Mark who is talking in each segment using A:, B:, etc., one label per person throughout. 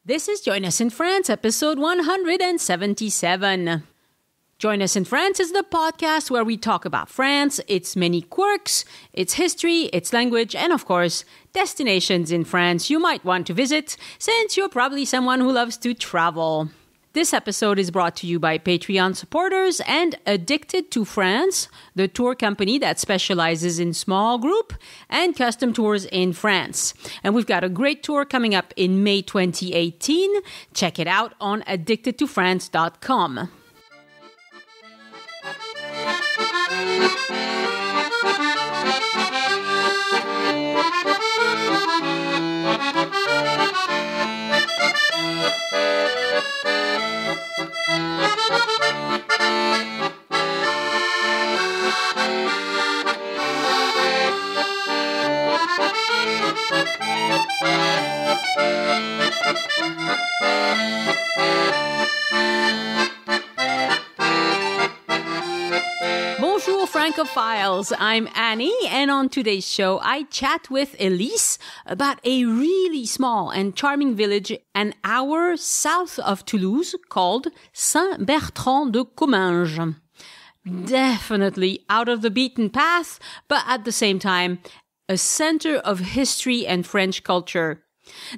A: This is Join Us in France, episode 177. Join Us in France is the podcast where we talk about France, its many quirks, its history, its language, and of course, destinations in France you might want to visit, since you're probably someone who loves to travel. This episode is brought to you by Patreon supporters and Addicted to France, the tour company that specializes in small group and custom tours in France. And we've got a great tour coming up in May 2018. Check it out on addictedtofrance.com. Bonjour Francophiles, I'm Annie, and on today's show I chat with Elyse about a really small and charming village an hour south of Toulouse called Saint Bertrand de Comminges. Definitely out of the beaten path, but at the same time, a center of history and French culture.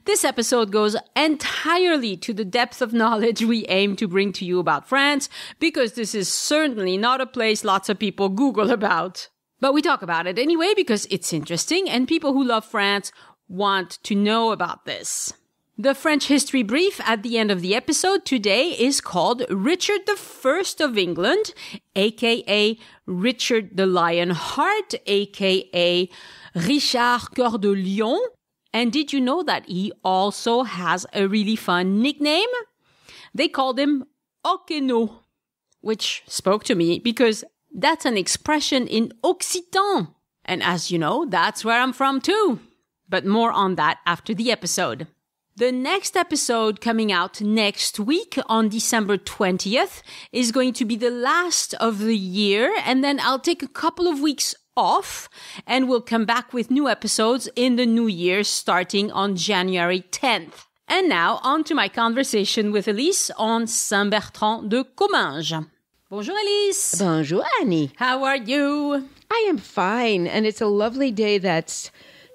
A: This episode goes entirely to the depth of knowledge we aim to bring to you about France, because this is certainly not a place lots of people Google about. But we talk about it anyway because it's interesting and people who love France want to know about this. The French history brief at the end of the episode today is called Richard I of England, aka Richard the Lionheart, aka Richard Cœur de Lion. And did you know that he also has a really fun nickname? They called him Océno, which spoke to me because that's an expression in Occitan. And as you know, that's where I'm from too. But more on that after the episode. The next episode coming out next week on December 20th is going to be the last of the year, and then I'll take a couple of weeks off and we'll come back with new episodes in the new year starting on January 10th. And now on to my conversation with Elyse on Saint Bertrand de Comminges. Bonjour Elyse.
B: Bonjour Annie.
A: How are you?
B: I am fine, and it's a lovely day that's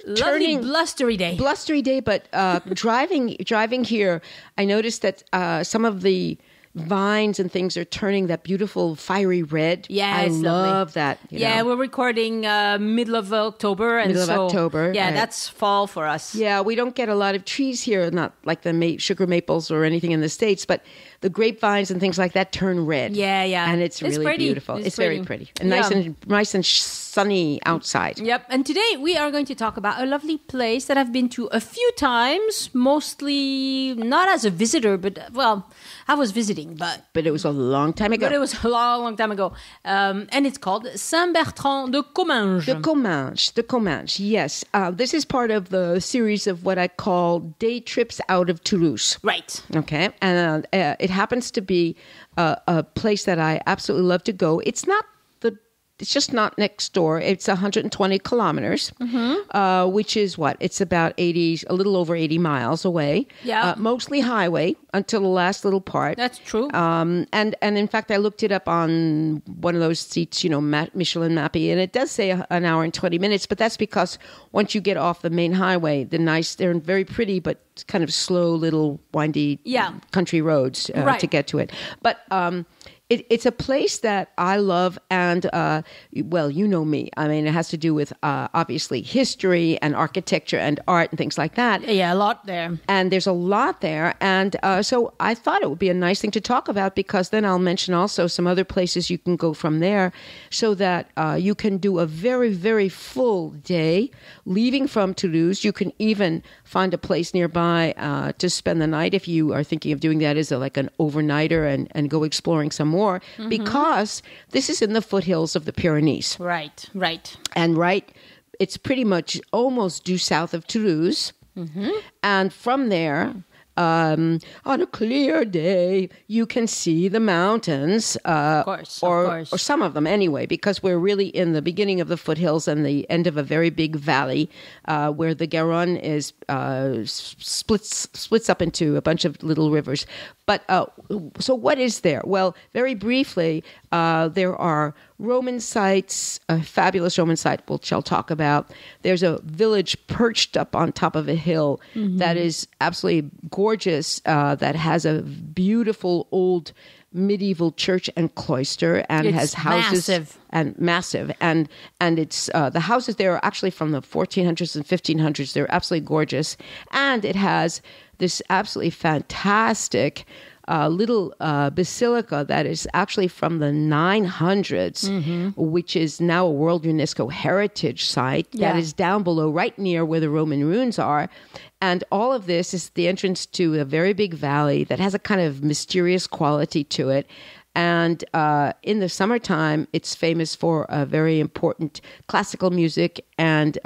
A: Lovely blustery day.
B: Blustery day, but driving here, I noticed that some of the vines and things are turning that beautiful fiery red.
A: Yeah,
B: I
A: it's
B: love that.
A: Yeah, we're recording middle of October. And
B: October.
A: Yeah,
B: right.
A: that's fall for us.
B: Yeah, we don't get a lot of trees here, not like the sugar maples or anything in the States, but the grapevines and things like that turn red.
A: Yeah.
B: And it's really
A: pretty.
B: beautiful. It's very pretty. And nice and sunny outside.
A: Yep. And today we are going to talk about a lovely place that I've been to a few times, mostly not as a visitor, but, well, I was visiting, but
B: it was a long time ago.
A: But it was a long time ago. And it's called Saint Bertrand de Comminges.
B: De Comminges, yes. This is part of the series of what I call day trips out of Toulouse.
A: Right.
B: Okay. And it happens to be a place that I absolutely love to go. It's just not next door. It's 120 kilometers, which is what? It's about a little over 80 miles away.
A: Yeah.
B: Mostly highway until the last little part.
A: That's true.
B: And in fact, I looked it up on one of those seats, Michelin Mappy, and it does say an hour and 20 minutes, but that's because once you get off the main highway, they're very pretty, but kind of slow little windy country roads to get to it. But it's a place that I love, and well, you know me. I mean, it has to do with obviously history and architecture and art and things like that.
A: Yeah, a lot there.
B: And there's a lot there, and so I thought it would be a nice thing to talk about, because then I'll mention also some other places you can go from there, so that you can do a very, very full day leaving from Toulouse. You can even find a place nearby to spend the night if you are thinking of doing that as like an overnighter and go exploring some more, because this is in the foothills of the Pyrenees.
A: Right.
B: And it's pretty much almost due south of Toulouse. And from there, on a clear day, you can see the mountains,
A: of course.
B: or some of them anyway, because we're really in the beginning of the foothills and the end of a very big valley where the Garonne is splits up into a bunch of little rivers. But so what is there? Well, very briefly, there are Roman sites, a fabulous Roman site, which I'll talk about. There's a village perched up on top of a hill that is absolutely gorgeous, that has a beautiful old medieval church and cloister, and
A: it's
B: has houses massive. And it's the houses there are actually from the 1400s and 1500s. They're absolutely gorgeous, and it has this absolutely fantastic little basilica that is actually from the 900s, which is now a World UNESCO Heritage Site that is down below, right near where the Roman ruins are. And all of this is the entrance to a very big valley that has a kind of mysterious quality to it. And in the summertime, it's famous for a very important classical music and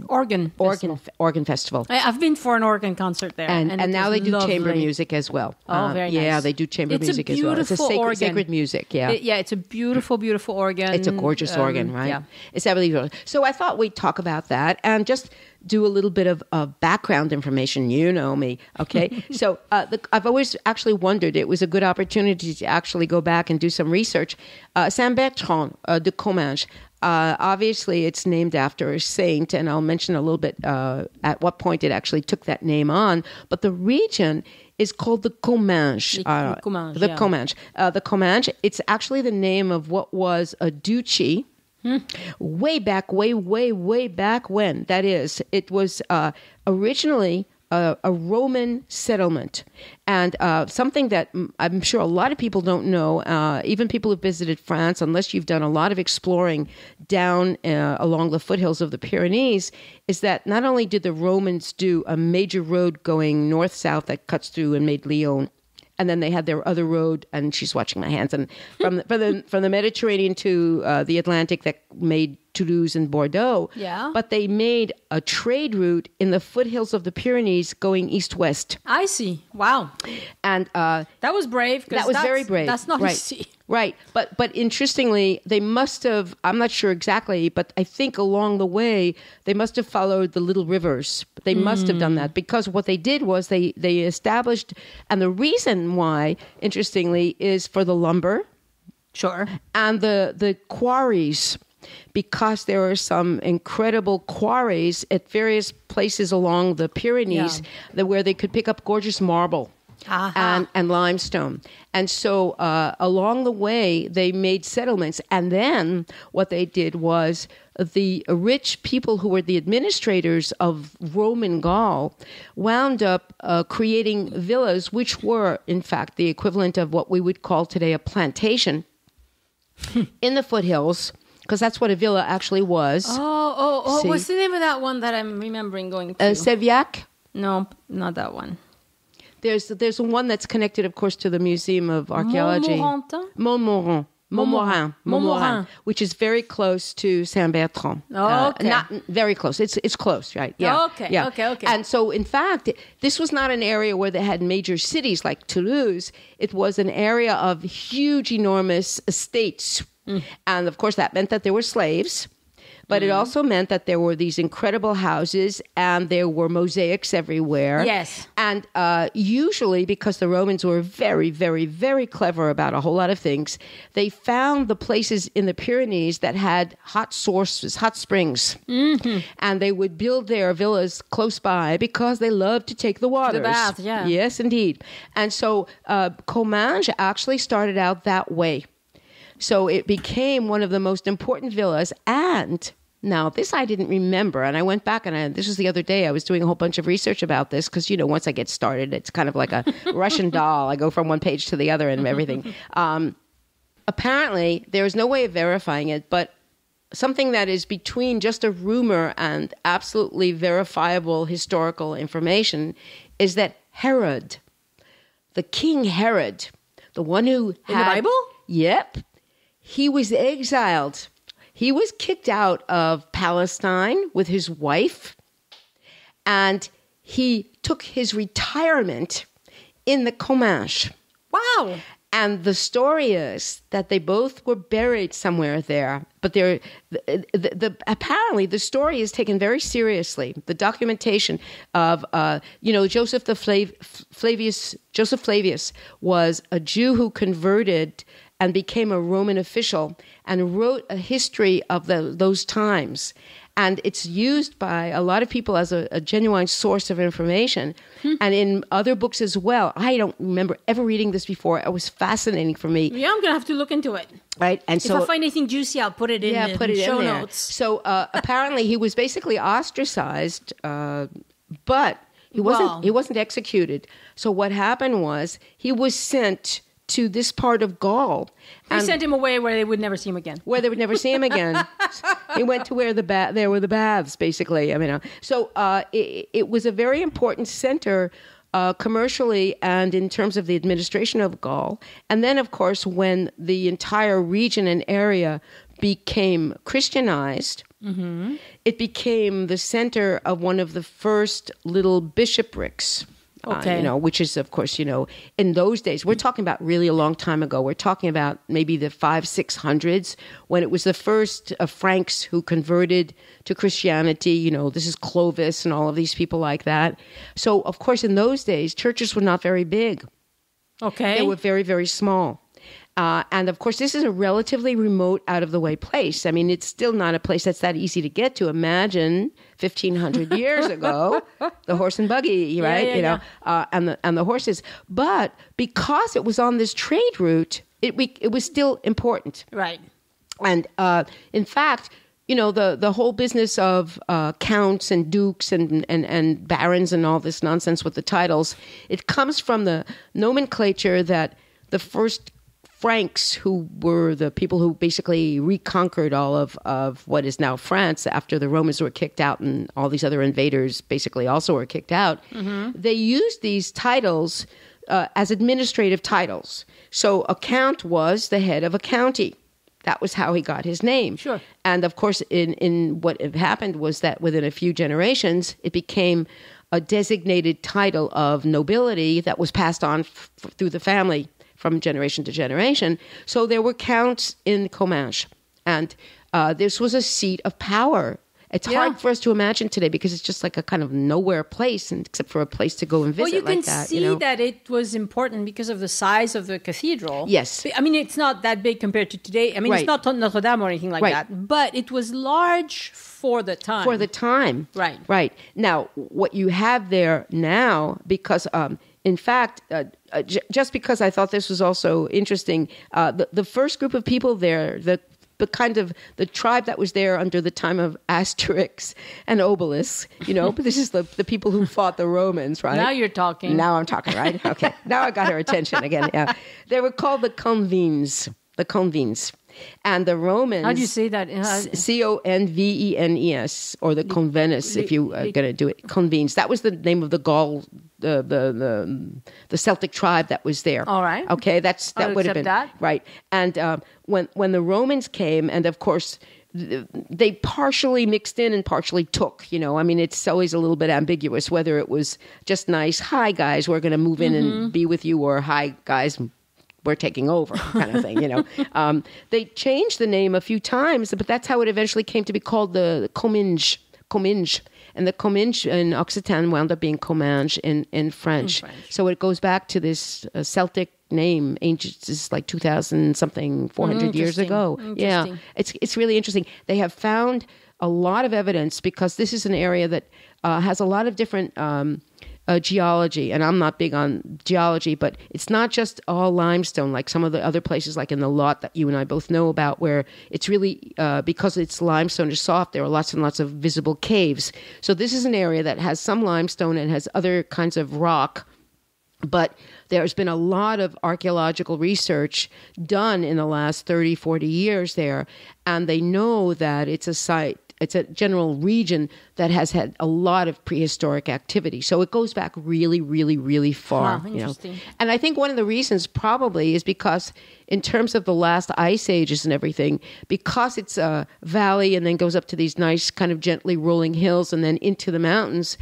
A: organ
B: festival.
A: I've been for an organ concert there,
B: and now they do chamber music as well.
A: Oh, very nice.
B: Yeah, they do chamber music as well. It's a sacred music. Yeah,
A: it's a beautiful, beautiful organ.
B: It's a gorgeous organ, right?
A: Yeah,
B: it's absolutely. So I thought we'd talk about that and just do a little bit of background information. You know me, okay? So I've always actually wondered, it was a good opportunity to actually go back and do some research. Saint Bertrand de Comminges, obviously it's named after a saint, and I'll mention a little bit at what point it actually took that name on. But the region is called the Comminges. The Comminges. It's actually the name of what was a duchy. Way back when. That is, it was originally a Roman settlement, and something that I'm sure a lot of people don't know, even people who've visited France, unless you've done a lot of exploring down along the foothills of the Pyrenees, is that not only did the Romans do a major road going north-south that cuts through and made Lyon, and then they had their other road, and she's watching my hands, and from the Mediterranean to the Atlantic that made Toulouse and Bordeaux.
A: Yeah.
B: But they made a trade route in the foothills of the Pyrenees going east-west.
A: I see. Wow.
B: And
A: that was brave.
B: That was very brave.
A: That's not
B: right.
A: easy.
B: Right. But interestingly, they must have, I'm not sure exactly, but I think along the way, they must have followed the little rivers. They must have done that, because what they did was they established, and the reason why, interestingly, is for the lumber.
A: Sure.
B: And the quarries, because there are some incredible quarries at various places along the Pyrenees where they could pick up gorgeous marble. And limestone. And so along the way, they made settlements. And then what they did was the rich people who were the administrators of Roman Gaul wound up creating villas, which were, in fact, the equivalent of what we would call today a plantation in the foothills, because that's what a villa actually was.
A: Oh, what's the name of that one that I'm remembering going to?
B: Sévillac?
A: No, not that one.
B: There's one that's connected, of course, to the Museum of Archaeology. Montmaurin, which is very close to Saint Bertrand.
A: Okay.
B: Not very close. It's close, right? Yeah.
A: Okay.
B: And so, in fact, this was not an area where they had major cities like Toulouse. It was an area of huge, enormous estates. And, of course, that meant that there were slaves. But it also meant that there were these incredible houses, and there were mosaics everywhere.
A: Yes.
B: And usually, because the Romans were very, very, very clever about a whole lot of things, they found the places in the Pyrenees that had hot sources, hot springs. And they would build their villas close by because they loved to take the waters.
A: The bath, yeah.
B: Yes, indeed. And so Comminges actually started out that way. So it became one of the most important villas. And now, this I didn't remember, and I went back, and this was the other day, I was doing a whole bunch of research about this, because, once I get started, it's kind of like a Russian doll. I go from one page to the other and everything. Apparently, there is no way of verifying it, but something that is between just a rumor and absolutely verifiable historical information is that Herod, the King Herod, the one who had...
A: In the Bible?
B: Yep. He was exiled. He was kicked out of Palestine with his wife, and he took his retirement in the Comminges.
A: Wow.
B: And the story is that they both were buried somewhere there, but apparently the story is taken very seriously. The documentation of, Joseph Flavius was a Jew who converted and became a Roman official and wrote a history of those times. And it's used by a lot of people as a genuine source of information. And in other books as well. I don't remember ever reading this before. It was fascinating for me.
A: Yeah, I'm going to have to look into it.
B: Right. And
A: if I find anything juicy, I'll put it in the show notes.
B: So apparently he was basically ostracized, but he wasn't executed. So what happened was he was sent to this part of Gaul.
A: They sent him away where they would never see him again.
B: Where they would never see him again. He went to where there were the baths, basically. I mean, so it was a very important center commercially and in terms of the administration of Gaul. And then, of course, when the entire region and area became Christianized, it became the center of one of the first little bishoprics.
A: Okay.
B: Which is, of course, in those days, we're talking about really a long time ago. We're talking about maybe the 500-600s when it was the first Franks who converted to Christianity. This is Clovis and all of these people like that. So, of course, in those days, churches were not very big.
A: Okay.
B: They were very, very small. And of course, this is a relatively remote, out-of-the-way place. I mean, it's still not a place that's that easy to get to. Imagine 1,500 years ago, the horse and buggy, right? And the horses. But because it was on this trade route, it was still important.
A: Right.
B: And in fact, the whole business of counts and dukes and barons and all this nonsense with the titles, it comes from the nomenclature that the first Franks, who were the people who basically reconquered all of what is now France after the Romans were kicked out and all these other invaders basically also were kicked out, they used these titles as administrative titles. So a count was the head of a county. That was how he got his name.
A: Sure.
B: And of course, in what had happened was that within a few generations, it became a designated title of nobility that was passed on through the family from generation to generation. So there were counts in Comminges. And this was a seat of power. It's hard for us to imagine today because it's just like a kind of nowhere place, and except for a place to go and visit like that.
A: Well, you can see that it was important because of the size of the cathedral.
B: Yes.
A: I mean, it's not that big compared to today. I mean, It's not Notre Dame or anything like that. But it was large for the time.
B: For the time.
A: Right.
B: Right. Now, what you have there now, because... in fact, just because I thought this was also interesting, the first group of people there, the kind of the tribe that was there under the time of Asterix and Obelix, but this is the people who fought the Romans, right?
A: Now you're talking.
B: Now I'm talking, right? Okay. Now I got her attention again. Yeah, they were called the Convenes. The Convenes. And the Romans...
A: How do you say that?
B: Convenes, or the Convenus, if you are going to do it. Convenes. That was the name of the Gaul, the Celtic tribe that was there.
A: All right.
B: Okay, that would have been...
A: that.
B: Right. And when the Romans came, and of course... they partially mixed in and partially took, I mean, it's always a little bit ambiguous whether it was just nice, hi guys, we're going to move in and be with you, or hi guys, we're taking over, kind of thing, They changed the name a few times, but that's how it eventually came to be called the Comminges. And the Comminges in Occitanie wound up being Comminges in French. So it goes back to this Celtic name, ancient, is like 400 years ago. Yeah, it's really interesting. They have found a lot of evidence because this is an area that has a lot of different geology, and I'm not big on geology, but it's not just all limestone like some of the other places like in the Lot that you and I both know about, where it's really, because it's limestone is soft, there are lots and lots of visible caves. So this is an area that has some limestone and has other kinds of rock, but there's been a lot of archaeological research done in the last 30, 40 years there, and they know that it's a site, it's a general region that has had a lot of prehistoric activity. So it goes back really, really, really far.
A: Interesting.
B: And I think one of the reasons probably is because in terms of the last ice ages and everything, because it's a valley and then goes up to these nice kind of gently rolling hills and then into the mountains,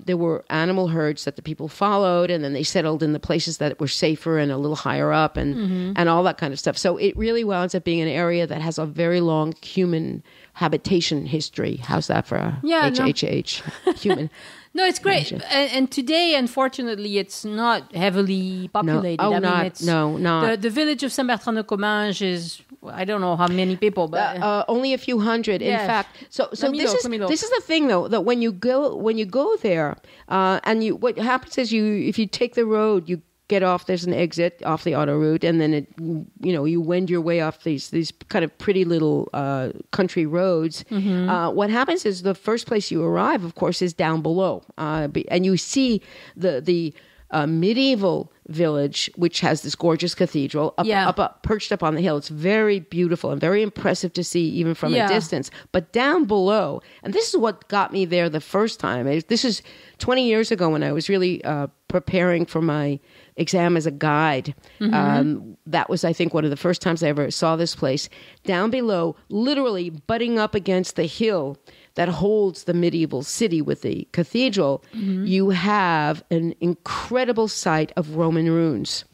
B: there were animal herds that the people followed, and then they settled in the places that were safer and a little higher up and all that kind of stuff. So it really winds up being an area that has a very long human habitation history. How's that for a HHH human?
A: No, it's great. And today, unfortunately, it's not heavily populated.
B: Not.
A: The village of Saint Bertrand de Comminges is, I don't know how many people, but
B: only a few hundred. In fact, so this is the thing though, that when you go there, and what happens is if you take the road, you get off, there's an exit off the autoroute, and then you wend your way off these kind of pretty little country roads. What happens is the first place you arrive, of course, is down below, and you see the medieval village, which has this gorgeous cathedral perched up on the hill. It's very beautiful and very impressive to see even from a distance. But down below, and this is what got me there the first time. This is 20 years ago when I was really preparing for my exam as a guide. That was, I think, one of the first times I ever saw this place. Down below, literally butting up against the hill that holds the medieval city with the cathedral, you have an incredible site of Roman ruins.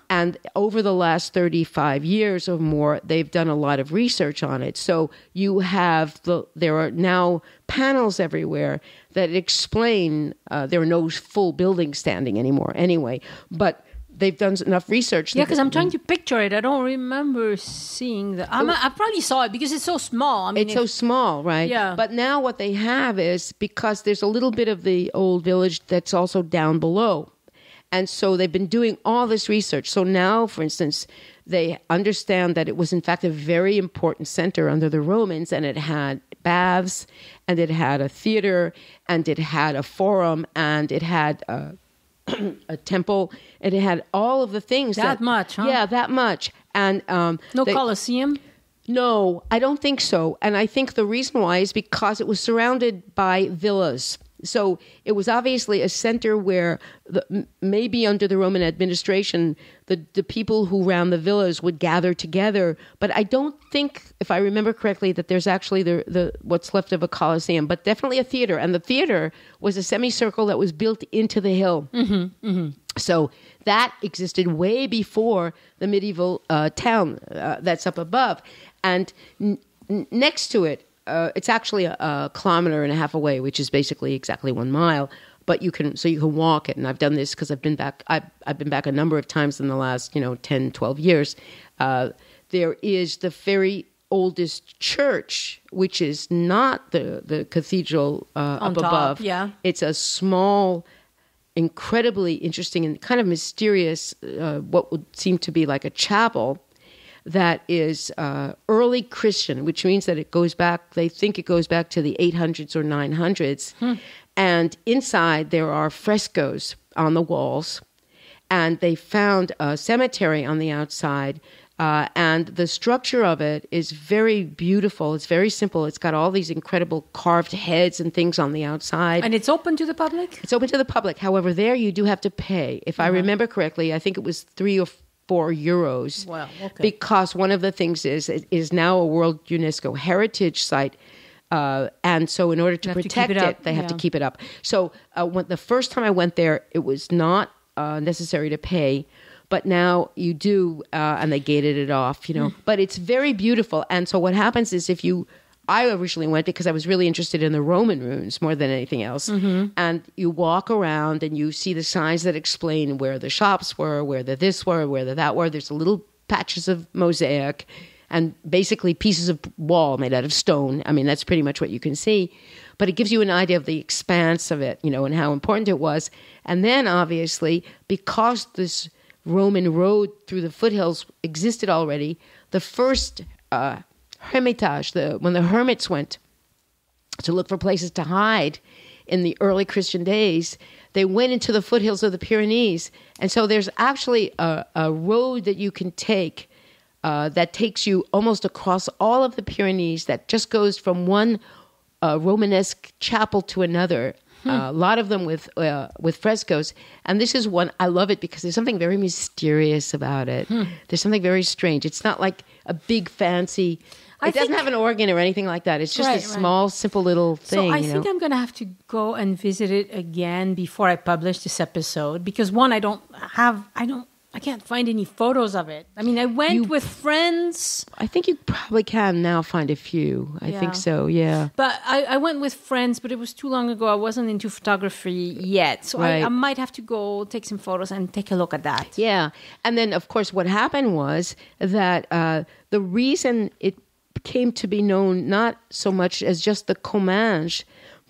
B: And over the last 35 years or more, they've done a lot of research on it. So you have there are now panels everywhere that explain, there are no full buildings standing anymore anyway, but they've done enough research.
A: Yeah, because I'm trying to picture it. I don't remember seeing that. I probably saw it because it's so small. I mean,
B: it's so small, right?
A: Yeah.
B: But now what they have is, because there's a little bit of the old village that's also down below. And so they've been doing all this research. So now, for instance, they understand that it was in fact a very important center under the Romans, and it had baths, and it had a theater, and it had a forum, and it had a temple, and it had all of the things.
A: That much, huh?
B: Yeah, that much. And
A: no Colosseum?
B: No, I don't think so. And I think the reason why is because it was surrounded by villas. So it was obviously a center where maybe under the Roman administration, the people who ran the villas would gather together. But I don't think, if I remember correctly, that there's actually the what's left of a Colosseum, but definitely a theater. And the theater was a semicircle that was built into the hill. So that existed way before the medieval town that's up above. And next to it, it's actually a kilometer and a half away, which is basically exactly 1 mile. But you can walk it, and I've done this because I've been back. I've been back a number of times in the last 10, 12 years. There is the very oldest church, which is not the cathedral up above.
A: Yeah,
B: it's a small, incredibly interesting and kind of mysterious, what would seem to be like a chapel. That is early Christian, which means that it goes back, they think it goes back to the 800s or 900s. And inside there are frescoes on the walls. And they found a cemetery on the outside. And the structure of it is very beautiful. It's very simple. It's got all these incredible carved heads and things on the outside.
A: And it's open to the public?
B: It's open to the public. However, there you do have to pay. If I remember correctly, I think it was 3 or 4 euros.
A: Wow, okay.
B: Because one of the things is it is now a World UNESCO Heritage Site. And so in order to protect it, they have to keep it up. So when the first time I went there, it was not necessary to pay. But now you do, and they gated it off, But it's very beautiful. And so what happens is I originally went because I was really interested in the Roman ruins more than anything else. And you walk around and you see the signs that explain where the shops were, where the this were, where the that were. There's little patches of mosaic and basically pieces of wall made out of stone. I mean, that's pretty much what you can see. But it gives you an idea of the expanse of it, and how important it was. And then, obviously, because this Roman road through the foothills existed already, the first Hermitage, when the hermits went to look for places to hide in the early Christian days, they went into the foothills of the Pyrenees. And so there's actually a road that you can take that takes you almost across all of the Pyrenees, that just goes from one Romanesque chapel to another. A lot of them with frescoes. And this is one, I love it because there's something very mysterious about it. There's something very strange. It's not like a big fancy... It doesn't have an organ or anything like that. It's just a small, simple little thing.
A: So I think I'm going to have to go and visit it again before I publish this episode because one, I can't find any photos of it. I mean, I went with friends.
B: I think you probably can now find a few. I think so, yeah.
A: But I went with friends, but it was too long ago. I wasn't into photography yet. So I might have to go take some photos and take a look at that.
B: Yeah. And then, of course, what happened was that the reason it came to be known not so much as just the Comminges,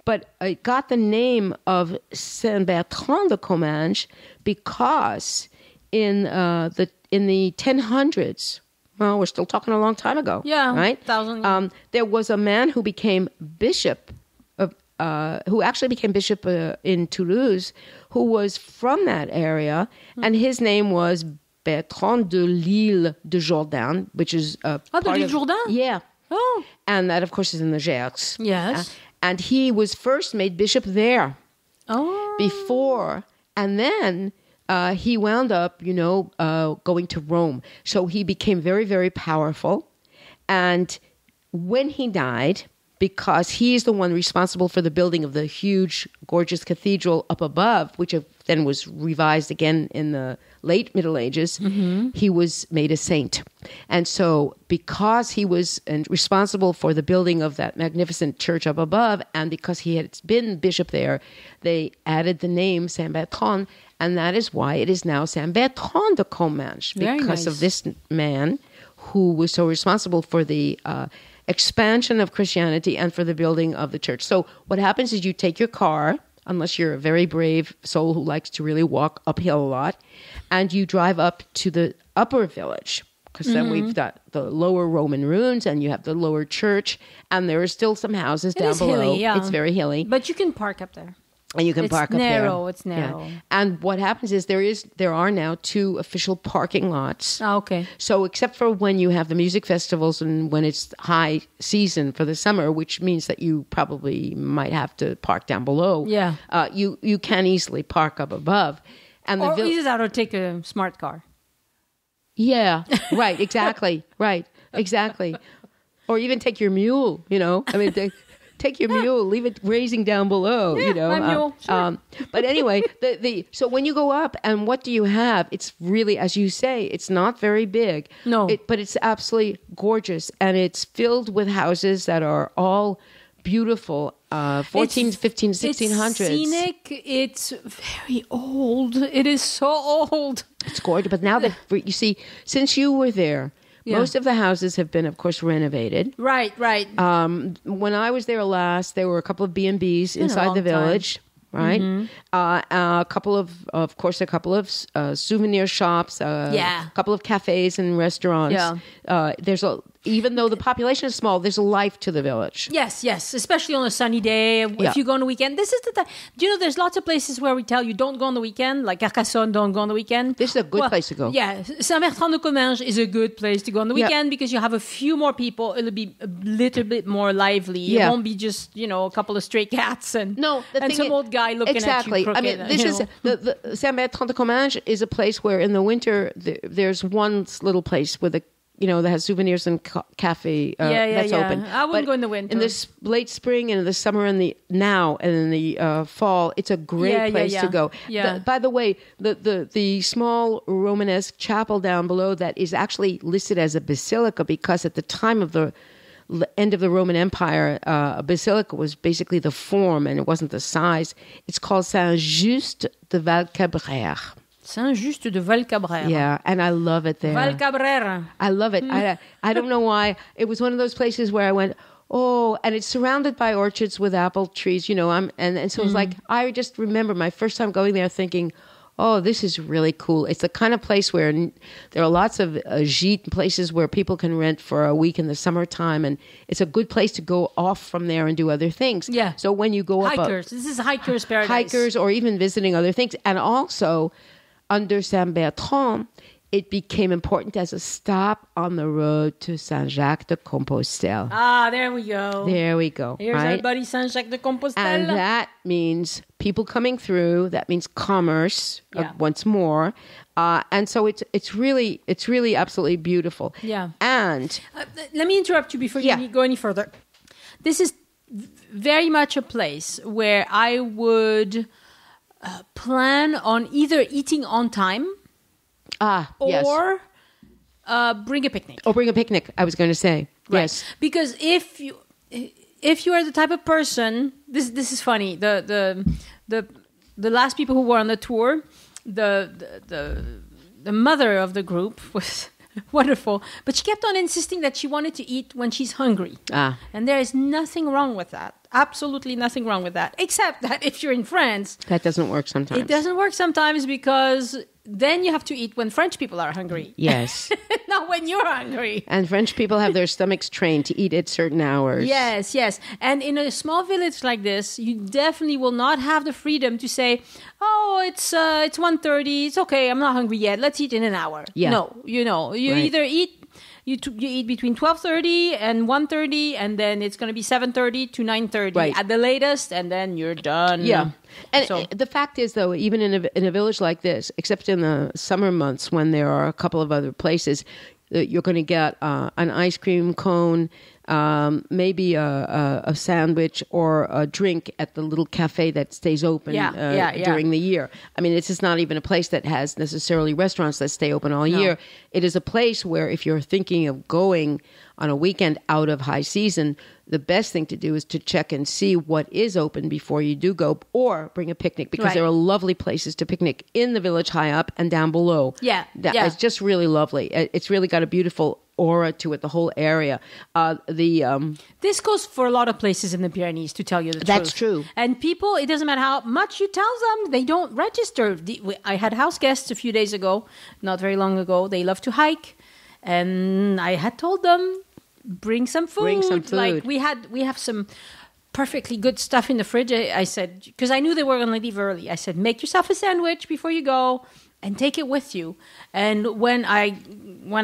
B: but it got the name of Saint Bertrand de Comminges because in the 1000s, well, we're still talking a long time ago, right?
A: 1,000.
B: There was a man who became bishop who actually became bishop in Toulouse, who was from that area, and his name was Bertrand de l'Île de Jourdain, which is
A: de l'Île Jourdain?
B: Yeah.
A: Oh.
B: And that, of course, is in the Gers.
A: Yes.
B: And he was first made bishop there.
A: Oh.
B: Before, and then he wound up, going to Rome. So he became very, very powerful. And when he died, because he's the one responsible for the building of the huge, gorgeous cathedral up above, which then was revised again in the late Middle Ages, he was made a saint. And so because he was responsible for the building of that magnificent church up above, and because he had been bishop there, they added the name Saint Bertrand, and that is why it is now Saint Bertrand de Comminges, because of this man who was so responsible for the expansion of Christianity and for the building of the church. So what happens is you take your car, unless you're a very brave soul who likes to really walk uphill a lot, and you drive up to the upper village, because then we've got the lower Roman ruins and you have the lower church, and there are still some houses down below.
A: Hilly, yeah.
B: It's very hilly.
A: But you can park up there.
B: And you can park up there.
A: It's narrow.
B: Yeah. And what happens is there are now 2 official parking lots.
A: Oh, okay.
B: So except for when you have the music festivals and when it's high season for the summer, which means that you probably might have to park down below.
A: Yeah.
B: You can easily park up above. And
A: or either that or take a smart car.
B: Yeah, right, exactly. Right, exactly. Or even take your mule, I mean, take your mule, leave it grazing down below,
A: my mule, sure.
B: But anyway, so when you go up, and what do you have? It's really, as you say, it's not very big.
A: No.
B: But it's absolutely gorgeous, and it's filled with houses that are all beautiful, 14, 15, 1600s.
A: It's scenic. It's very old. It is so old.
B: It's gorgeous. But now that, you see, since you were there, most of the houses have been, of course, renovated.
A: Right.
B: When I was there last, there were a couple of B&Bs inside the village. Right, a couple of souvenir shops, a couple of cafes and restaurants. Yeah. Even though the population is small, there's a life to the village.
A: Yes, especially on a sunny day. If you go on the weekend, this is the time. Do you know there's lots of places where we tell you don't go on the weekend, like Carcassonne, don't go on the weekend.
B: This is a good place to go.
A: Yeah, Saint Bertrand de Comminges is a good place to go on the weekend because you have a few more people. It'll be a little bit more lively. Yeah. It won't be just a couple of stray cats and some old guy looking at you crooked.
B: I mean, this is the Saint Bertrand de Comminges is a place where in the winter there's one little place with a that has souvenirs and cafe that's open.
A: I wouldn't go in the winter.
B: In the late spring and in the summer and in the fall, it's a great place to go.
A: Yeah.
B: By the way, the small Romanesque chapel down below that is actually listed as a basilica because at the time of the end of the Roman Empire, a basilica was basically the form and it wasn't the size. It's called Saint-Just de Balcarère.
A: Saint-Just de Balcarère.
B: Yeah, and I love it there.
A: Balcarère.
B: I love it. I don't know why. It was one of those places where I went, and it's surrounded by orchards with apple trees, and so it was like, I just remember my first time going there thinking, this is really cool. It's the kind of place where there are lots of gîtes places where people can rent for a week in the summertime, and it's a good place to go off from there and do other things.
A: Yeah.
B: So when you go up...
A: Hikers. This is hikers' paradise.
B: Hikers or even visiting other things. And also... under Saint Bertrand, it became important as a stop on the road to Saint-Jacques-de-Compostelle.
A: Ah, there we go.
B: There we go.
A: Here's
B: right?
A: our buddy Saint-Jacques-de-Compostelle.
B: And that means people coming through. That means commerce once more. And so it's really absolutely beautiful.
A: Yeah.
B: And
A: let me interrupt you before you go any further. This is very much a place where I would plan on either eating on time or bring a picnic.
B: Or bring a picnic, I was going to say.
A: Right.
B: Yes.
A: Because if you are the type of person, this is funny. The last people who were on the tour, the mother of the group was wonderful, but she kept on insisting that she wanted to eat when she's hungry. And there is nothing wrong with that. Absolutely nothing wrong with that. Except that if you're in France,
B: that doesn't work sometimes.
A: It doesn't work sometimes because then you have to eat when French people are hungry.
B: Yes.
A: Not when you're hungry.
B: And French people have their stomachs trained to eat at certain hours.
A: Yes. And in a small village like this, you definitely will not have the freedom to say, "Oh, it's 1:30. It's okay. I'm not hungry yet. Let's eat in an hour."
B: Yeah.
A: No, you either eat. You eat between 12:30 and 1:30, and then it's going to be 7:30 to 9:30 at the latest, and then you're done.
B: Yeah. And the fact is, though, even in a village like this, except in the summer months when there are a couple of other places, you're going to get an ice cream cone, maybe a sandwich or a drink at the little cafe that stays open during the year. I mean, this is not even a place that has necessarily restaurants that stay open all year. It is a place where if you're thinking of going on a weekend out of high season, the best thing to do is to check and see what is open before you do go, or bring a picnic, because there are lovely places to picnic in the village high up and down below. It's just really lovely. It's really got a beautiful aura to it, the whole area.
A: This goes for a lot of places in the Pyrenees, to tell you the truth.
B: That's true.
A: And people, it doesn't matter how much you tell them, they don't register. I had house guests a few days ago, not very long ago. They love to hike, and I had told them, bring some food. Like we have some perfectly good stuff in the fridge. I said, because I knew they were going to leave early. I said, make yourself a sandwich before you go and take it with you. And when I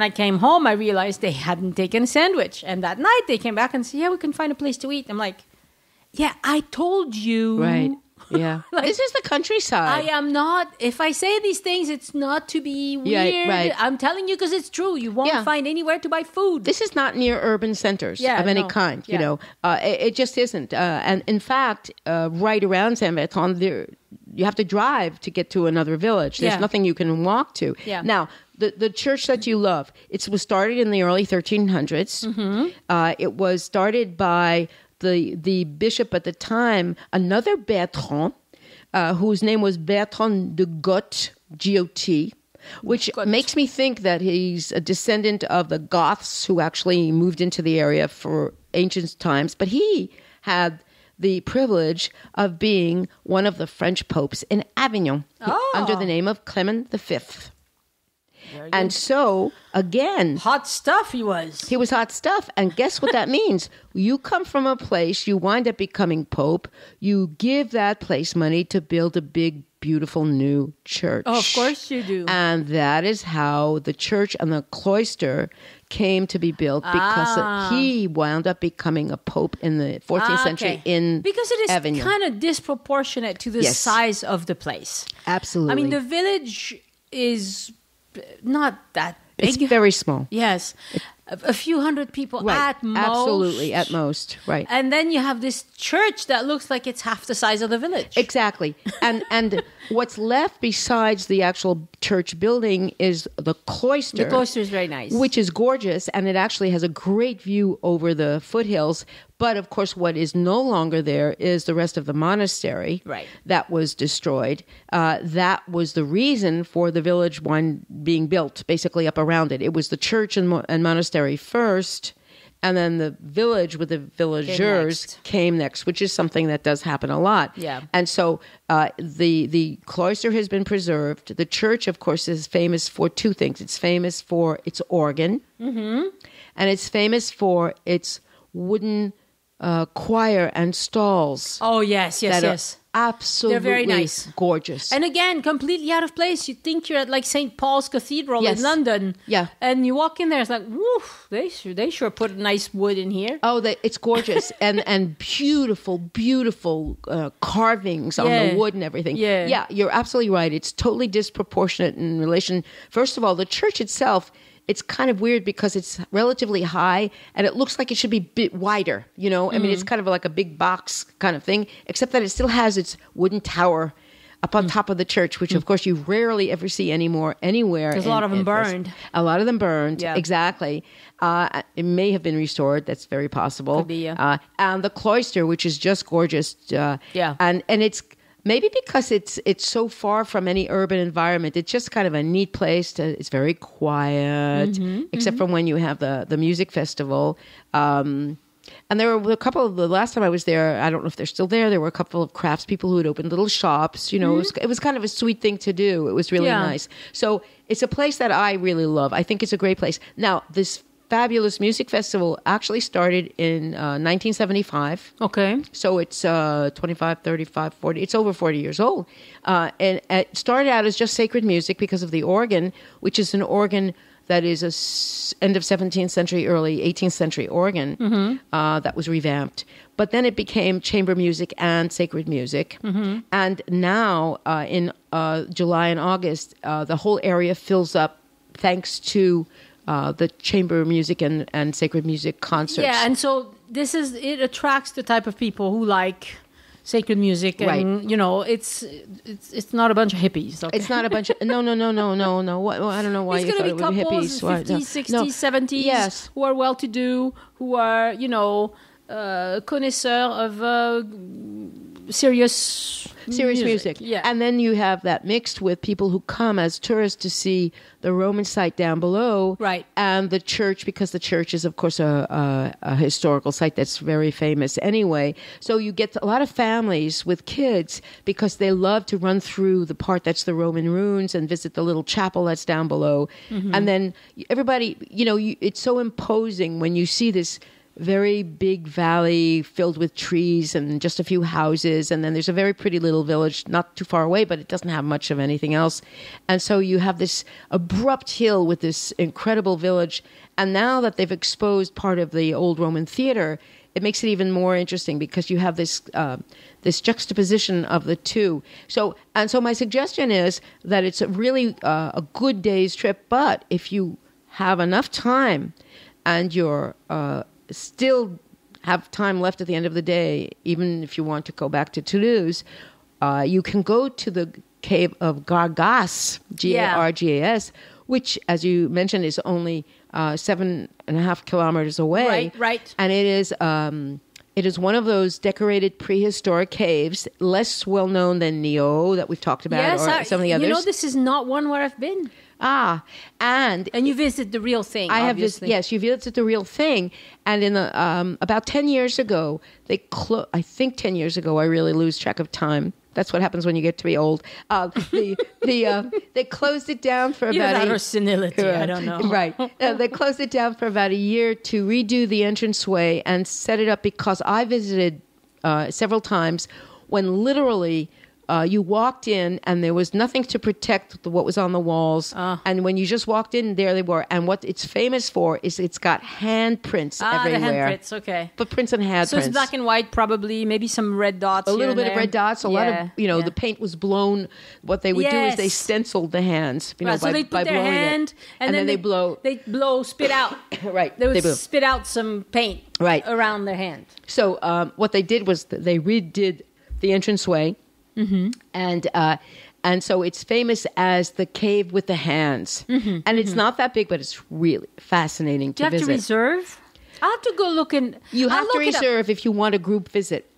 A: came home, I realized they hadn't taken a sandwich. And that night they came back and said, we can find a place to eat. I'm like, I told you.
B: Right. Yeah. This is the countryside.
A: I am not, if I say these things, it's not to be weird.
B: Yeah, right.
A: I'm telling you because it's true. You won't find anywhere to buy food.
B: This is not near urban centers of any kind. You know, it just isn't. And in fact, right around Saint Bertrand, you have to drive to get to another village. There's nothing you can walk to.
A: Yeah.
B: Now, the church that you love, it was started in the early 1300s. Mm-hmm. It was started by the bishop at the time, another Bertrand, whose name was Bertrand de Got, G-O-T, which makes me think that he's a descendant of the Goths who actually moved into the area for ancient times. But he had the privilege of being one of the French popes in Avignon under the name of Clement V. And so, again...
A: hot stuff he was.
B: He was hot stuff. And guess what that means? You come from a place, you wind up becoming pope, you give that place money to build a big, beautiful new church.
A: Oh, of course you do.
B: And that is how the church and the cloister came to be built, because he wound up becoming a pope in the 14th century in
A: because it is
B: Avignon.
A: Kind of disproportionate to the size of the place.
B: Absolutely.
A: I mean, the village is not that big.
B: It's very small.
A: Yes. A few hundred people at most.
B: Absolutely, at most. Right.
A: And then you have this church that looks like it's half the size of the village.
B: Exactly. And what's left besides the actual church building is the cloister.
A: The cloister is very nice.
B: Which is gorgeous, and it actually has a great view over the foothills. But, of course, what is no longer there is the rest of the monastery that was destroyed. That was the reason for the village one being built, basically up around it. It was the church and monastery first, and then the village with the villagers came next, which is something that does happen a lot.
A: Yeah.
B: And so the cloister has been preserved. The church, of course, is famous for two things. It's famous for its organ, and it's famous for its wooden choir and stalls.
A: Oh, yes.
B: absolutely
A: They're very nice.
B: Gorgeous.
A: And again, completely out of place. You think you're at like St. Paul's Cathedral in London.
B: Yeah.
A: And you walk in there, it's like, woof, they sure put nice wood in here.
B: Oh, it's gorgeous. and beautiful carvings on the wood and everything. Yeah, you're absolutely right. It's totally disproportionate in relation. First of all, the church itself, it's kind of weird because it's relatively high and it looks like it should be a bit wider, you know? I mean, it's kind of like a big box kind of thing, except that it still has its wooden tower up on top of the church, which of course you rarely ever see anymore anywhere.
A: There's a lot of them burned.
B: A lot of them burned, exactly. It may have been restored. That's very possible.
A: Could be, yeah.
B: And the cloister, which is just gorgeous. And it's... Maybe because it's so far from any urban environment, it's just kind of a neat place. It's very quiet, except from when you have the music festival. And there were a couple of the last time I was there. I don't know if they're still there. There were a couple of craftspeople who had opened little shops. You know, it was kind of a sweet thing to do. It was really nice. So it's a place that I really love. I think it's a great place. Now this fabulous music festival actually started in 1975.
A: Okay.
B: So it's 25, 35, 40. It's over 40 years old. And it started out as just sacred music because of the organ, which is an organ that is a end of 17th century, early 18th century organ that was revamped. But then it became chamber music and sacred music. And now in July and August, the whole area fills up thanks to the chamber music and sacred music concerts.
A: Yeah, and so it attracts the type of people who like sacred music, and you know, it's not a bunch of hippies. Okay?
B: It's not a bunch of no. What, I don't know why you thought it would be hippies.
A: 50s, 60s, 70s, who are well-to-do, who are connoisseur of serious music. Yeah.
B: And then you have that mixed with people who come as tourists to see the Roman site down below,
A: right?
B: And the church, because the church is, of course, a historical site that's very famous anyway. So you get a lot of families with kids because they love to run through the part that's the Roman ruins and visit the little chapel that's down below. And then everybody, it's so imposing when you see this very big valley filled with trees and just a few houses, and then there's a very pretty little village not too far away, but it doesn't have much of anything else. And so you have this abrupt hill with this incredible village, and now that they've exposed part of the old Roman theater, it makes it even more interesting because you have this this juxtaposition of the two. So my suggestion is that it's really a good day's trip, but if you have enough time and you're still have time left at the end of the day, even if you want to go back to Toulouse, you can go to the cave of Gargas, Gargas, which, as you mentioned, is only 7.5 kilometers away.
A: Right.
B: And it is one of those decorated prehistoric caves, less well known than Neo that we've talked about, or some of the others.
A: This is not one where I've been.
B: And
A: you visit the real thing.
B: I obviously. Yes, you visit the real thing. And in the about 10 years ago, I think 10 years ago, I really lose track of time. That's what happens when you get to be old. They closed it down for about
A: or senility. I don't know.
B: Right. They closed it down for about a year to redo the entranceway and set it up because I visited several times when literally you walked in and there was nothing to protect what was on the walls. And when you just walked in, there they were. And what it's famous for is it's got handprints everywhere.
A: The handprints, okay.
B: Footprints and handprints.
A: So it's black and white, probably, maybe some red dots.
B: A little bit of red dots. A lot of, the paint was blown. What they would do is they stenciled the hands.
A: So they put their hand and then they blow. They blow, spit out.
B: Right.
A: They would spit out some paint around their hand.
B: So what they did was they redid the entranceway. And so it's famous as the cave with the hands. And it's not that big, but it's really fascinating to visit.
A: Do you have to reserve? I'll have to go look in.
B: You have to reserve if you want a group visit.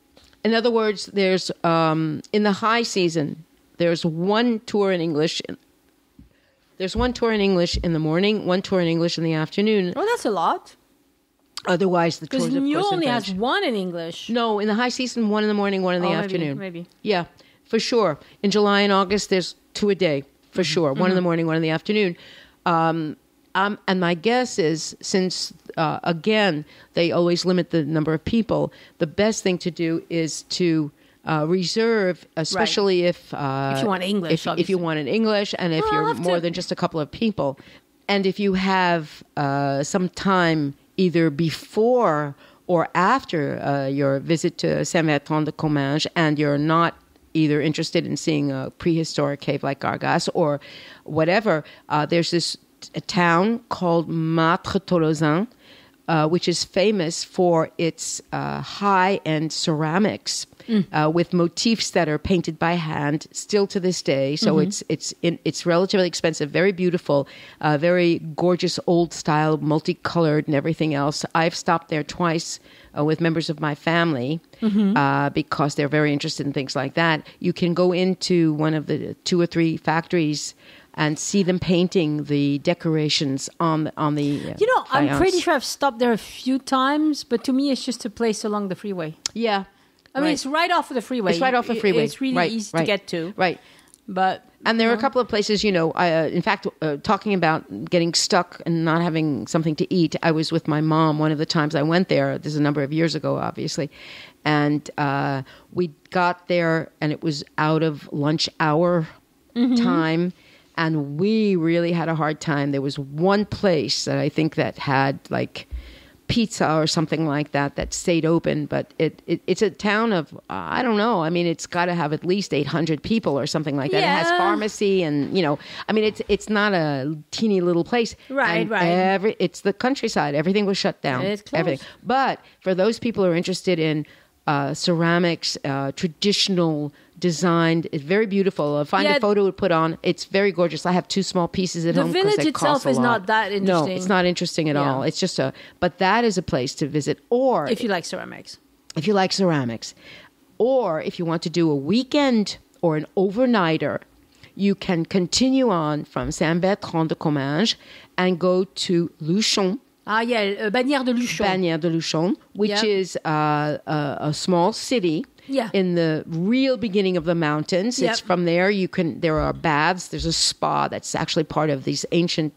B: In other words, there's in the high season, there's one tour in English. There's one tour in English in the morning, one tour in English in the afternoon.
A: Oh, that's a lot.
B: Otherwise, the tours, of course,
A: Because only has one in English.
B: No, in the high season, one in the morning, one in the afternoon.
A: Maybe.
B: Yeah, for sure. In July and August, there's 2 a day, for sure. One in the morning, one in the afternoon. And my guess is, since, again, they always limit the number of people, the best thing to do is to reserve, especially if
A: you want English,
B: if you want an English, and if you're more than just a couple of people, and if you have some time either before or after your visit to Saint Bertrand de Comminges, and you're not either interested in seeing a prehistoric cave like Gargas or whatever, there's this town called Mâtre Tolosan, which is famous for its high-end ceramics with motifs that are painted by hand still to this day. So it's relatively expensive, very beautiful, very gorgeous old style, multicolored and everything else. I've stopped there twice with members of my family because they're very interested in things like that. You can go into one of the 2 or 3 factories and see them painting the decorations on the
A: I'm
B: faience.
A: pretty sure I've stopped there a few times, but to me it's just a place along the freeway.
B: Yeah.
A: I mean, it's right off of the freeway.
B: It's right off the freeway.
A: It's really easy to get to.
B: Right. And there are a couple of places, in fact, talking about getting stuck and not having something to eat. I was with my mom one of the times I went there. This is a number of years ago, obviously. And we got there and it was out of lunch hour time. And we really had a hard time. There was one place that I think that had like pizza or something like that stayed open, but it's a town of, I don't know, I mean, it's got to have at least 800 people or something like that.
A: Yeah.
B: It has pharmacy and, I mean, it's not a teeny little place.
A: Right.
B: It's the countryside. Everything was shut down.
A: It's closed.
B: Everything. But for those people who are interested in ceramics, traditional designed, it's very beautiful. Find a photo to put on. It's very gorgeous. I have 2 small pieces at home.
A: The village itself is not that interesting.
B: No, it's not interesting at all. It's just but that is a place to visit. Or
A: if you like ceramics.
B: If you like ceramics. Or if you want to do a weekend or an overnighter, you can continue on from Saint Bertrand de Comminges and go to Luchon.
A: Bagnères de Luchon.
B: Bagnères de Luchon, which is a small city in the real beginning of the mountains. It's from there there are baths. There's a spa that's actually part of these ancient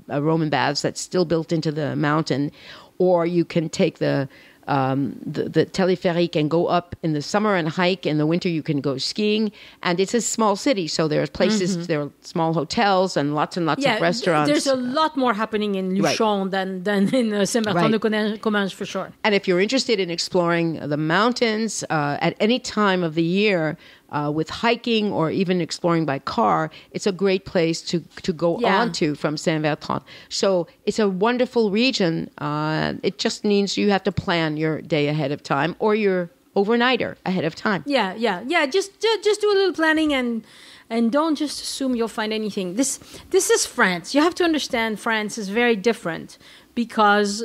B: Roman baths that's still built into the mountain. Or you can take the téléphérique and go up in the summer and hike. In the winter, you can go skiing. And it's a small city, so there are places, there are small hotels and lots of restaurants.
A: There's a lot more happening in Luchon than in Saint Bertrand de Comminges, for sure.
B: And if you're interested in exploring the mountains at any time of the year, with hiking or even exploring by car, it's a great place to go on to from Saint Bertrand. So it's a wonderful region. It just means you have to plan your day ahead of time or your overnighter ahead of time.
A: Yeah. Just do a little planning and don't just assume you'll find anything. This is France. You have to understand France is very different because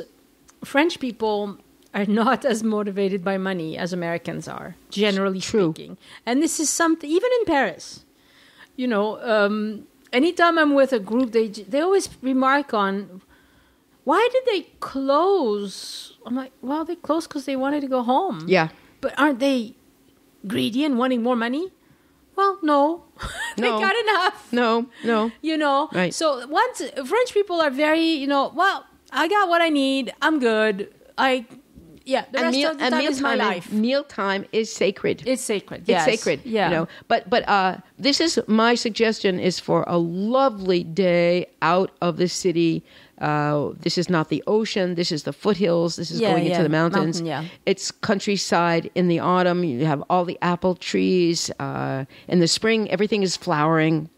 A: French people are not as motivated by money as Americans are, generally speaking. And this is something, even in Paris, anytime I'm with a group, they always remark on, why did they close? I'm like, well, they closed because they wanted to go home.
B: Yeah.
A: But aren't they greedy and wanting more money? Well, no. They got enough.
B: No. Right.
A: So once French people are very, well, I got what I need. I'm good. The rest of the time is my life.
B: Mealtime is sacred.
A: It's sacred.
B: It's sacred.
A: Yeah.
B: But this is my suggestion is for a lovely day out of the city. This is not the ocean. This is the foothills. This is going into the mountains. It's countryside in the autumn. You have all the apple trees. In the spring, everything is flowering.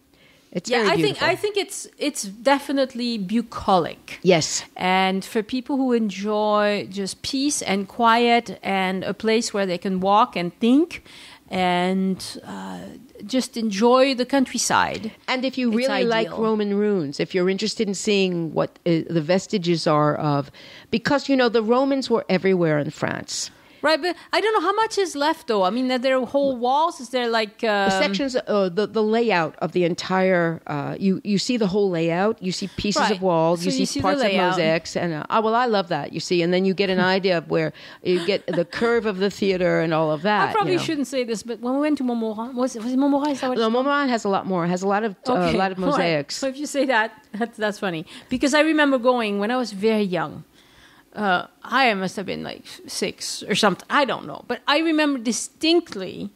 B: It's very beautiful.
A: I think it's definitely bucolic.
B: Yes.
A: And for people who enjoy just peace and quiet and a place where they can walk and think and just enjoy the countryside.
B: And if you really like Roman ruins, if you're interested in seeing what the vestiges are of, because, the Romans were everywhere in France.
A: Right, but I don't know how much is left, though. I mean, are there whole walls? Is there like
B: sections? The layout of the entire. You see the whole layout. You see pieces of walls.
A: So
B: you see parts of mosaics, and I love that. You see, and then you get an idea of where you get the curve of the theater and all of that.
A: I probably shouldn't say this, but when we went to Montmaurin, was Montmaurin? Is that what it's called?
B: Montmaurin has a lot more. Has a lot of mosaics.
A: Right. So if you say that's funny because I remember going when I was very young. I must have been like 6 or something. I don't know. But I remember distinctly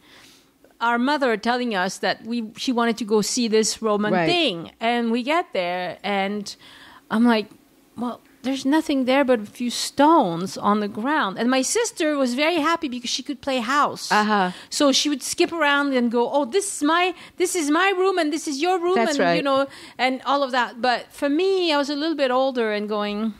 A: our mother telling us that she wanted to go see this Roman
B: Right.
A: thing. And we get there and I'm like, well, there's nothing there but a few stones on the ground. And my sister was very happy because she could play house.
B: Uh-huh.
A: So she would skip around and go, oh, this is my room and this is your room.
B: That's
A: and,
B: right.
A: And all of that. But for me, I was a little bit older and going,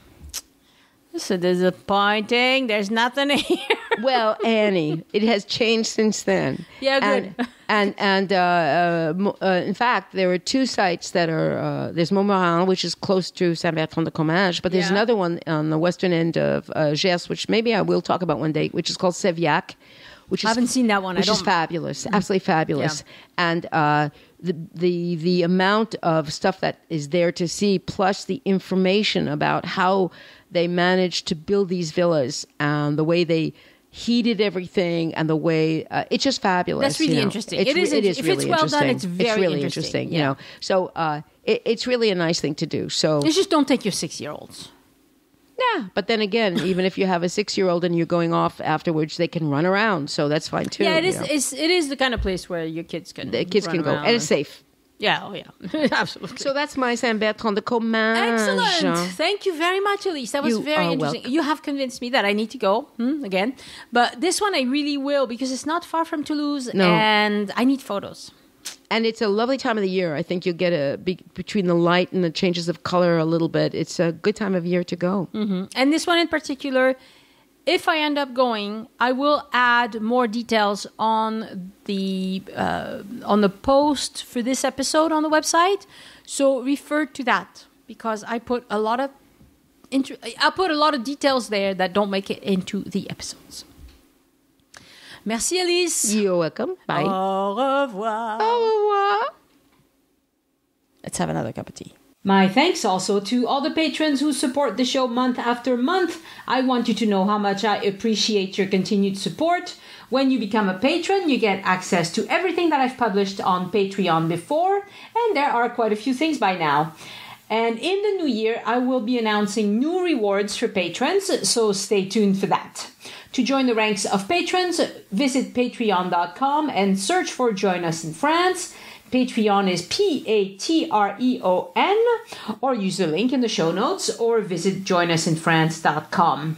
A: this is disappointing. There's nothing here.
B: Well, Annie, it has changed since then.
A: Yeah, good.
B: And in fact, there are two sites that are, there's Montmaurin, which is close to Saint Bertrand de Comminges, but there's another one on the western end of Gers, which maybe I will talk about one day, which is called Sévillac. I
A: haven't seen that one.
B: Which is fabulous, absolutely fabulous.
A: Yeah.
B: And the amount of stuff that is there to see, plus the information about how they managed to build these villas and the way they heated everything and the way it's just fabulous.
A: That's really interesting. It is
B: if
A: really it's well done, it's very
B: really
A: interesting.
B: You know, so it's really a nice thing to do. So
A: you just don't take your 6-year-olds.
B: Yeah, but then again, even if you have a 6-year-old and you're going off afterwards, they can run around, so that's fine too.
A: Yeah, it is the kind of place where your kids can
B: go, and it's safe.
A: Yeah, oh yeah, absolutely.
B: So that's my Saint Bertrand de Comminges.
A: Excellent. Thank you very much, Elyse. That was very interesting.
B: Welcome.
A: You have convinced me that I need to go again. But this one I really will because it's not far from Toulouse and I need photos.
B: And it's a lovely time of the year. I think you'll get between the light and the changes of color a little bit. It's a good time of year to go.
A: Mm-hmm. And this one in particular, if I end up going, I will add more details on the post for this episode on the website. So refer to that because I put a lot of details there that don't make it into the episodes. Merci, Elyse.
B: You're welcome. Bye.
A: Au revoir.
B: Au revoir.
A: Let's have another cup of tea. My thanks also to all the patrons who support the show month after month. I want you to know how much I appreciate your continued support. When you become a patron, you get access to everything that I've published on Patreon before, and there are quite a few things by now. And in the new year, I will be announcing new rewards for patrons, so stay tuned for that. To join the ranks of patrons, visit patreon.com and search for Join Us in France. Patreon is Patreon, or use the link in the show notes, or visit joinusinfrance.com.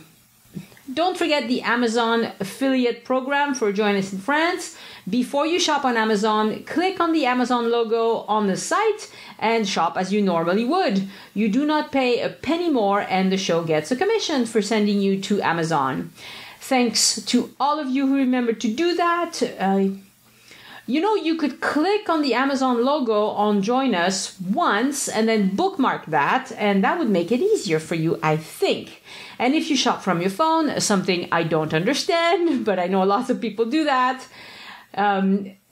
A: Don't forget the Amazon affiliate program for Join Us in France. Before you shop on Amazon, click on the Amazon logo on the site and shop as you normally would. You do not pay a penny more, and the show gets a commission for sending you to Amazon. Thanks to all of you who remembered to do that. You could click on the Amazon logo on Join Us once and then bookmark that, and that would make it easier for you, I think. And if you shop from your phone, something I don't understand, but I know lots of people do that,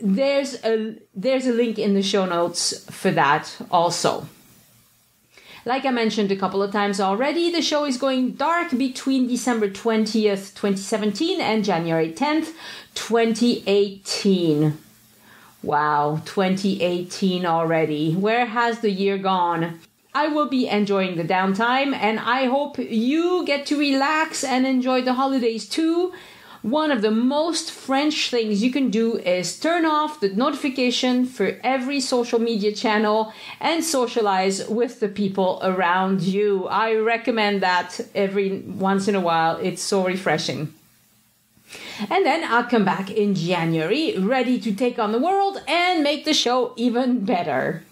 A: there's a link in the show notes for that also. Like I mentioned a couple of times already, the show is going dark between December 20th, 2017 and January 10th, 2018. Wow, 2018 already. Where has the year gone? I will be enjoying the downtime, and I hope you get to relax and enjoy the holidays too. One of the most French things you can do is turn off the notification for every social media channel and socialize with the people around you. I recommend that every once in a while. It's so refreshing. And then I'll come back in January, ready to take on the world and make the show even better.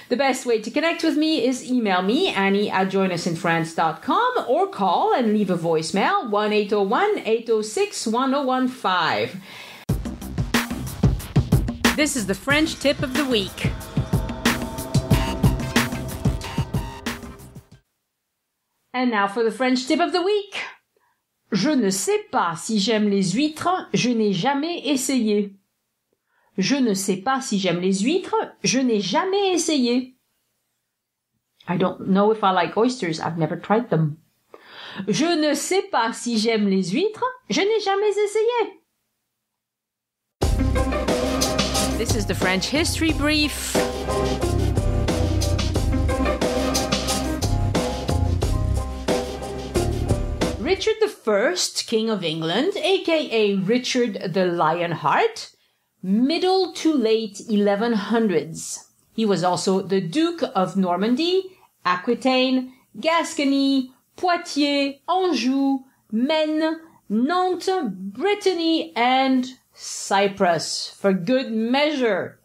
A: The best way to connect with me is email me, Annie@joinusinfrance.com, or call and leave a voicemail, 1-801-806-1015. This is the French tip of the week. And now for the French tip of the week. Je ne sais pas si j'aime les huîtres, je n'ai jamais essayé. Je ne sais pas si j'aime les huîtres, je n'ai jamais essayé. I don't know if I like oysters, I've never tried them. Je ne sais pas si j'aime les huîtres, je n'ai jamais essayé. This is the French History Brief. Richard I, King of England, aka Richard the Lionheart, middle to late 1100s. He was also the Duke of Normandy, Aquitaine, Gascony, Poitiers, Anjou, Maine, Nantes, Brittany, and Cyprus, for good measure.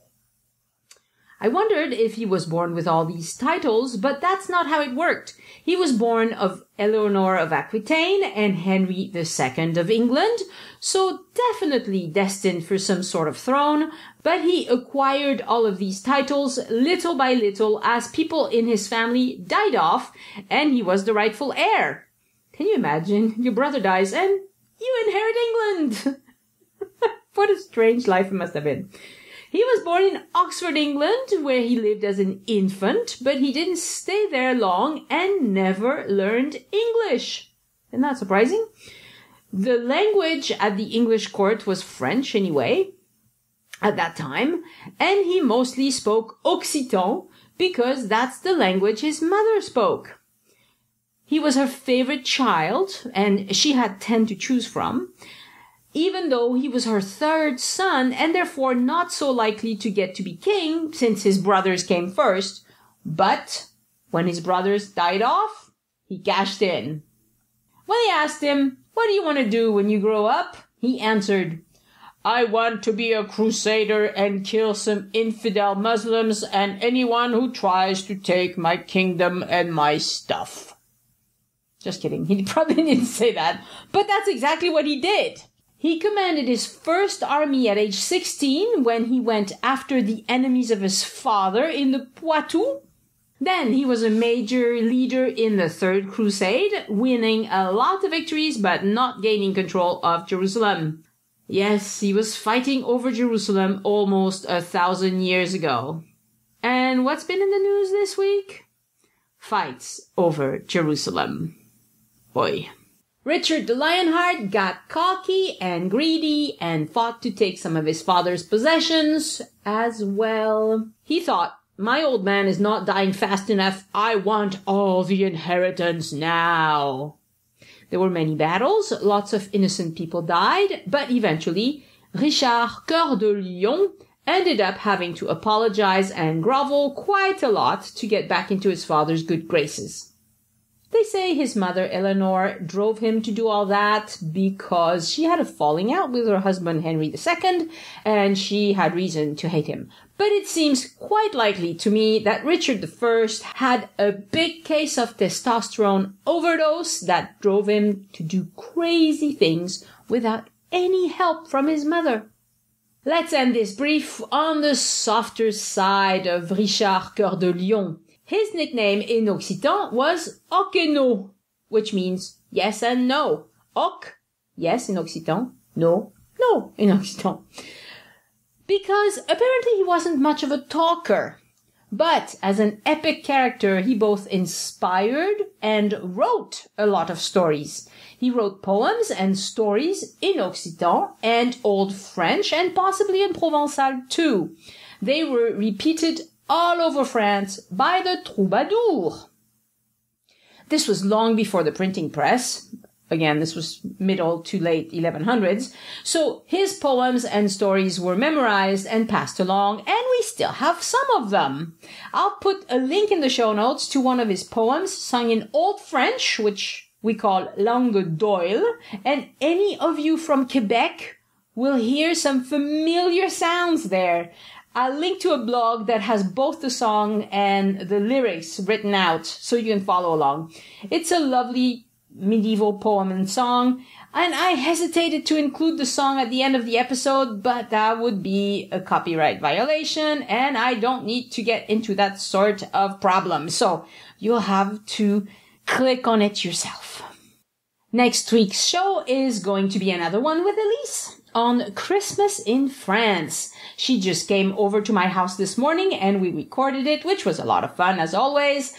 A: I wondered if he was born with all these titles, but that's not how it worked. He was born of Eleanor of Aquitaine and Henry II of England, so definitely destined for some sort of throne, but he acquired all of these titles little by little as people in his family died off, and he was the rightful heir. Can you imagine? Your brother dies and you inherit England! What a strange life it must have been. He was born in Oxford, England, where he lived as an infant, but he didn't stay there long and never learned English. Isn't that surprising? The language at the English court was French anyway, at that time, and he mostly spoke Occitan because that's the language his mother spoke. He was her favorite child, and she had 10 to choose from, even though he was her third son and therefore not so likely to get to be king since his brothers came first. But when his brothers died off, he cashed in. When they asked him, "What do you want to do when you grow up?" he answered, "I want to be a crusader and kill some infidel Muslims and anyone who tries to take my kingdom and my stuff." Just kidding. He probably didn't say that, but that's exactly what he did. He commanded his first army at age 16 when he went after the enemies of his father in the Poitou. Then he was a major leader in the Third Crusade, winning a lot of victories but not gaining control of Jerusalem. Yes, he was fighting over Jerusalem almost 1,000 years ago. And what's been in the news this week? Fights over Jerusalem. Boy. Richard the Lionheart got cocky and greedy and fought to take some of his father's possessions as well. He thought, "My old man is not dying fast enough. I want all the inheritance now." There were many battles, lots of innocent people died, but eventually Richard Cœur de Lion ended up having to apologize and grovel quite a lot to get back into his father's good graces. They say his mother, Eleanor, drove him to do all that because she had a falling out with her husband, Henry II, and she had reason to hate him. But it seems quite likely to me that Richard I had a big case of testosterone overdose that drove him to do crazy things without any help from his mother. Let's end this brief on the softer side of Richard Cœur de Lion. His nickname in Occitan was Oc et no, which means yes and no. Oc, yes in Occitan. No, no in Occitan. Because apparently he wasn't much of a talker. But as an epic character, he both inspired and wrote a lot of stories. He wrote poems and stories in Occitan and Old French and possibly in Provençal too. They were repeated all over France by the troubadours. This was long before the printing press. Again, this was middle to late 1100s. So his poems and stories were memorized and passed along, and we still have some of them. I'll put a link in the show notes to one of his poems sung in Old French, which we call langue d'oil, and any of you from Quebec will hear some familiar sounds there. I'll link to a blog that has both the song and the lyrics written out so you can follow along. It's a lovely medieval poem and song, and I hesitated to include the song at the end of the episode, but that would be a copyright violation, and I don't need to get into that sort of problem. So you'll have to click on it yourself. Next week's show is going to be another one with Elyse on Christmas in France. She just came over to my house this morning and we recorded it, which was a lot of fun as always.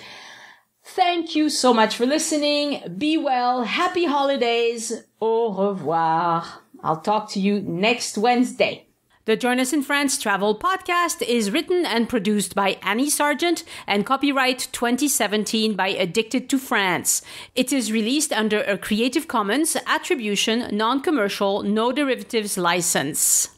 A: Thank you so much for listening. Be well. Happy holidays. Au revoir. I'll talk to you next Wednesday. The Join Us in France Travel Podcast is written and produced by Annie Sargent and copyright 2017 by Addicted to France. It is released under a Creative Commons Attribution, Non-Commercial, No Derivatives license.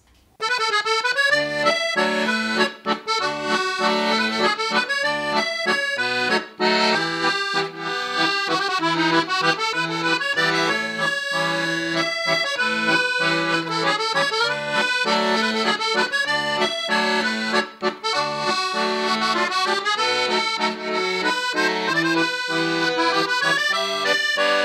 A: Bye.